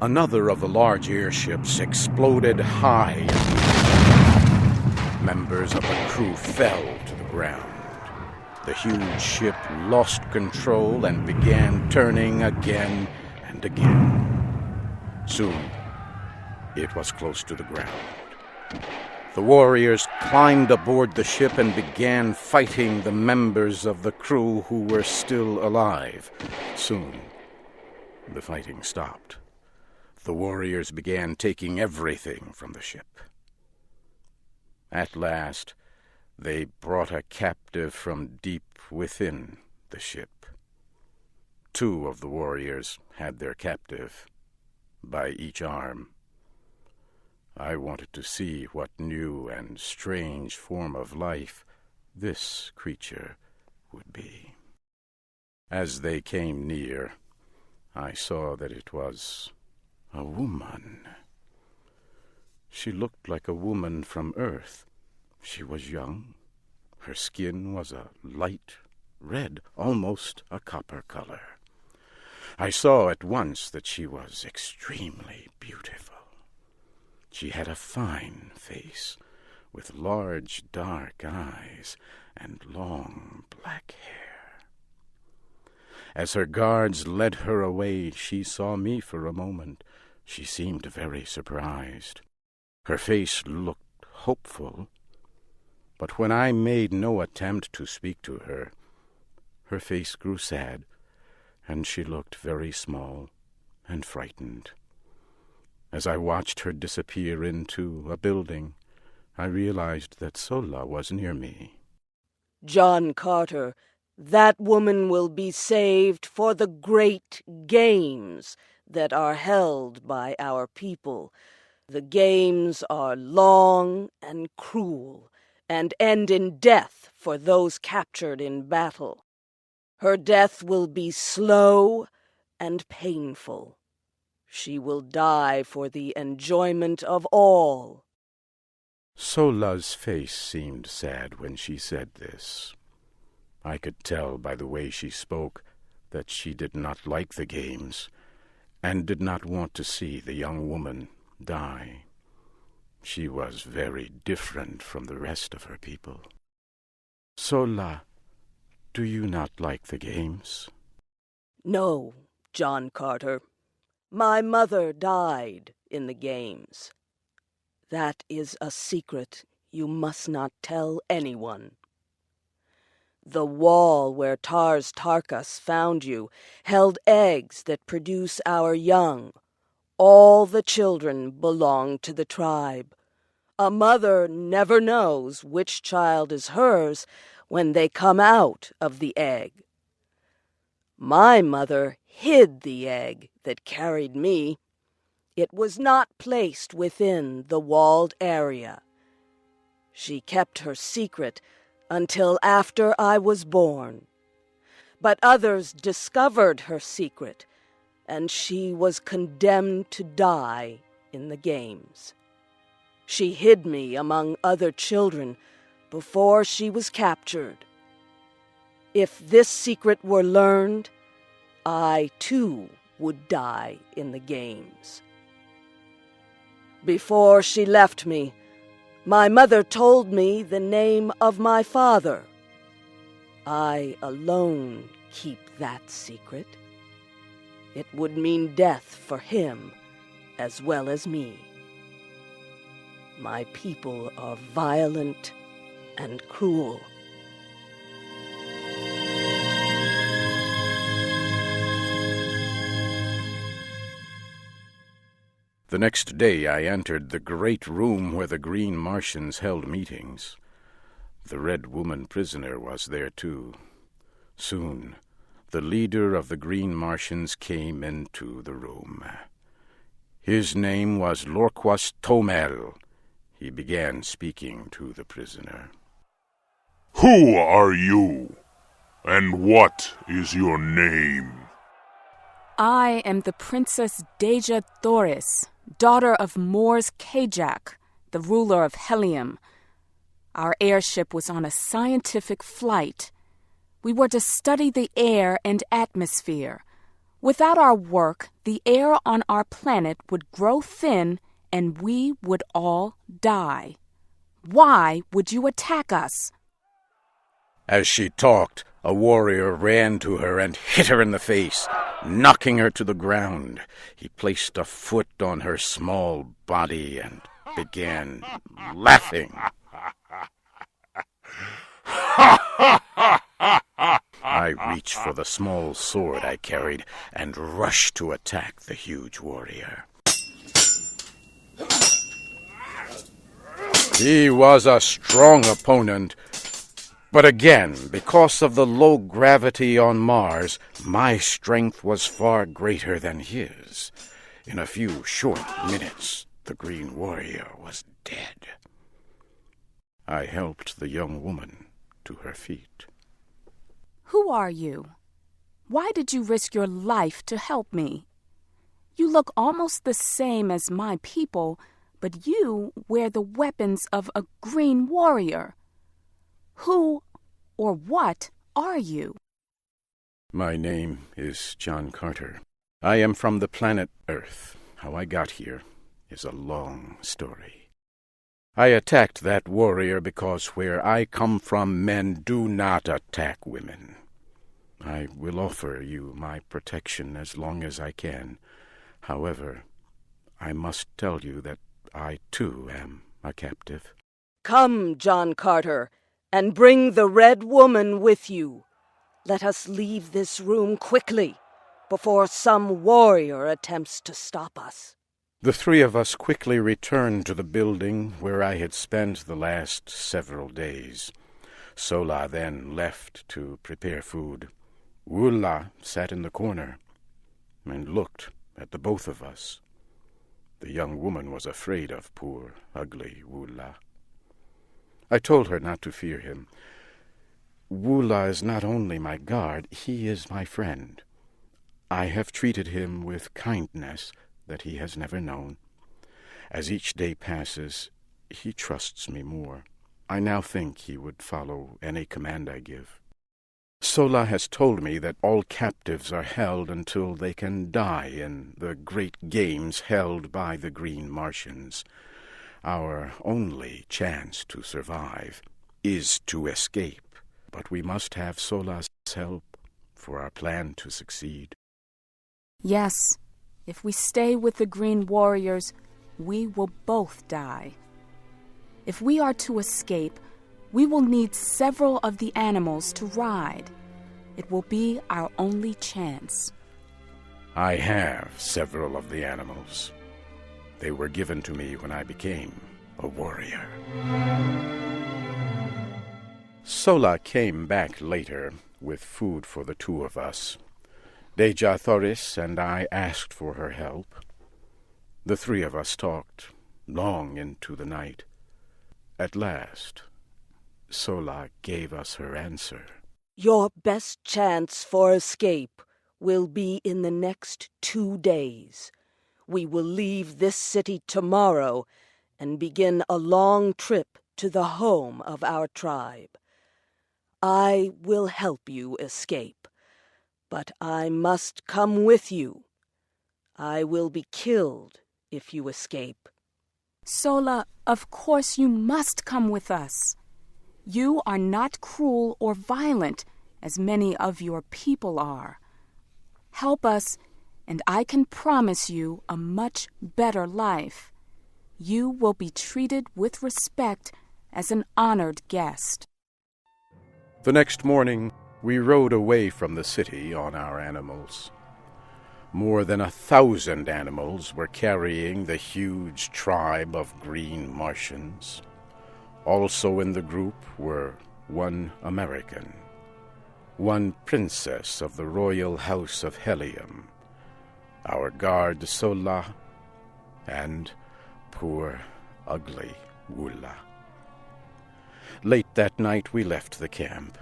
Another of the large airships exploded high. Members of the crew fell to the ground. The huge ship lost control and began turning again and again. Soon, it was close to the ground. The warriors climbed aboard the ship and began fighting the members of the crew who were still alive. Soon, the fighting stopped. The warriors began taking everything from the ship. At last, they brought a captive from deep within the ship. 2 of the warriors had their captive by each arm. I wanted to see what new and strange form of life this creature would be. As they came near, I saw that it was a woman. She looked like a woman from Earth. She was young. Her skin was a light red, almost a copper color. I saw at once that she was extremely beautiful. She had a fine face, with large dark eyes and long black hair. As her guards led her away, she saw me for a moment. She seemed very surprised. Her face looked hopeful, but when I made no attempt to speak to her, her face grew sad, and she looked very small and frightened. As I watched her disappear into a building, I realized that Sola was near me. John Carter, that woman will be saved for the great games that are held by our people. The games are long and cruel, and end in death for those captured in battle. Her death will be slow and painful. She will die for the enjoyment of all. Sola's face seemed sad when she said this. I could tell by the way she spoke that she did not like the games and did not want to see the young woman die. She was very different from the rest of her people. Sola, do you not like the games? No, John Carter. My mother died in the games. That is a secret you must not tell anyone. The wall where Tars Tarkas found you held eggs that produce our young. All the children belong to the tribe. A mother never knows which child is hers when they come out of the egg. My mother hid the egg that carried me. It was not placed within the walled area. She kept her secret until after I was born. But others discovered her secret, and she was condemned to die in the games. She hid me among other children before she was captured. If this secret were learned, I, too, would die in the games. Before she left me, my mother told me the name of my father. I alone keep that secret. It would mean death for him as well as me. My people are violent and cruel. The next day I entered the great room where the Green Martians held meetings. The Red Woman prisoner was there too. Soon, the leader of the Green Martians came into the room. His name was Lorquas Tomel. He began speaking to the prisoner. Who are you? And what is your name? I am the Princess Deja Thoris, daughter of Mors Kajak, the ruler of Helium. Our airship was on a scientific flight. We were to study the air and atmosphere. Without our work, the air on our planet would grow thin and we would all die. Why would you attack us? As she talked, a warrior ran to her and hit her in the face, knocking her to the ground. He placed a foot on her small body and began laughing. I reached for the small sword I carried and rushed to attack the huge warrior. He was a strong opponent, but again, because of the low gravity on Mars, my strength was far greater than his. In a few short minutes, the Green Warrior was dead. I helped the young woman to her feet. Who are you? Why did you risk your life to help me? You look almost the same as my people, but you wear the weapons of a Green Warrior. Who or what are you? My name is John Carter. I am from the planet Earth. How I got here is a long story. I attacked that warrior because where I come from, men do not attack women. I will offer you my protection as long as I can. However, I must tell you that I, too, am a captive. Come, John Carter, and bring the Red Woman with you. Let us leave this room quickly, before some warrior attempts to stop us. The three of us quickly returned to the building where I had spent the last several days. Sola then left to prepare food. Wula sat in the corner and looked at the both of us. The young woman was afraid of poor, ugly Wula. I told her not to fear him. Wula is not only my guard, he is my friend. I have treated him with kindness that he has never known. As each day passes, he trusts me more. I now think he would follow any command I give. Sola has told me that all captives are held until they can die in the great games held by the Green Martians. Our only chance to survive is to escape, but we must have Sola's help for our plan to succeed. Yes, if we stay with the Green Warriors, we will both die. If we are to escape, we will need several of the animals to ride. It will be our only chance. I have several of the animals. They were given to me when I became a warrior. Sola came back later with food for the two of us. Deja Thoris and I asked for her help. The three of us talked long into the night. At last, Sola gave us her answer. Your best chance for escape will be in the next 2 days. We will leave this city tomorrow and begin a long trip to the home of our tribe. I will help you escape, but I must come with you. I will be killed if you escape. Sola, of course you must come with us. You are not cruel or violent, as many of your people are. Help us, and I can promise you a much better life. You will be treated with respect as an honored guest. The next morning, we rode away from the city on our animals. More than 1,000 animals were carrying the huge tribe of Green Martians. Also in the group were one American, one princess of the royal house of Helium, our guard Sola, and poor, ugly Wula. Late that night we left the camp.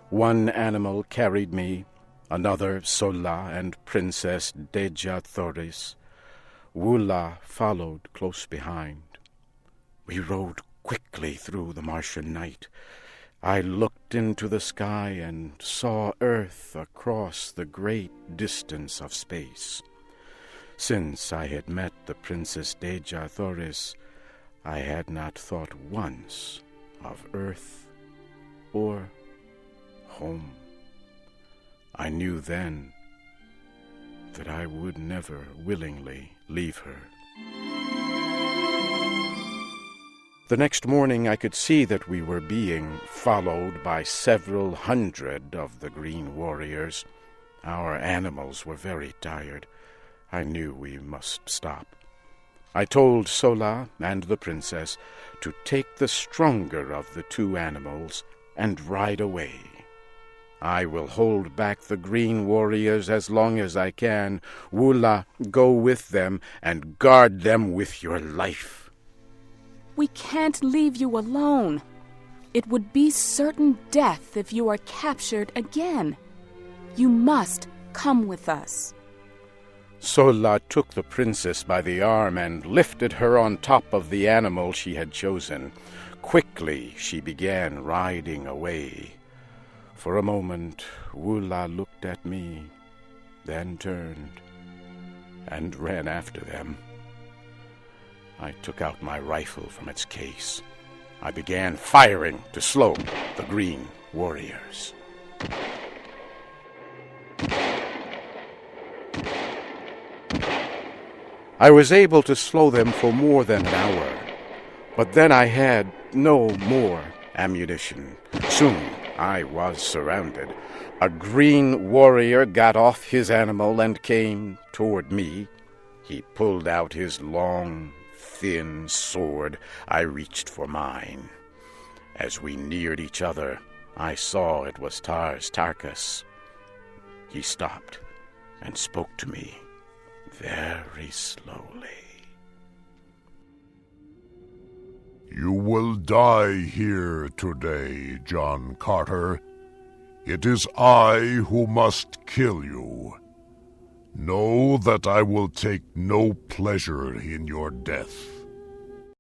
One animal carried me, another Sola and Princess Deja Thoris. Wula followed close behind. We rode quickly through the Martian night. I looked into the sky and saw Earth across the great distance of space. Since I had met the Princess Deja Thoris, I had not thought once of Earth or home. I knew then that I would never willingly leave her. The next morning I could see that we were being followed by several hundred of the green warriors. Our animals were very tired. I knew we must stop. I told Sola and the princess to take the stronger of the two animals and ride away. I will hold back the green warriors as long as I can. Wula, go with them and guard them with your life. We can't leave you alone. It would be certain death if you are captured again. You must come with us. Sola took the princess by the arm and lifted her on top of the animal she had chosen. Quickly she began riding away. For a moment, Wula looked at me, then turned and ran after them. I took out my rifle from its case. I began firing to slow the green warriors. I was able to slow them for more than an hour, but then I had no more ammunition. Soon I was surrounded. A green warrior got off his animal and came toward me. He pulled out his long, thin sword. I reached for mine. As we neared each other, I saw it was Tarkus. He stopped and spoke to me very slowly. You will die here today, John Carter. It is I who must kill you. Know that I will take no pleasure in your death.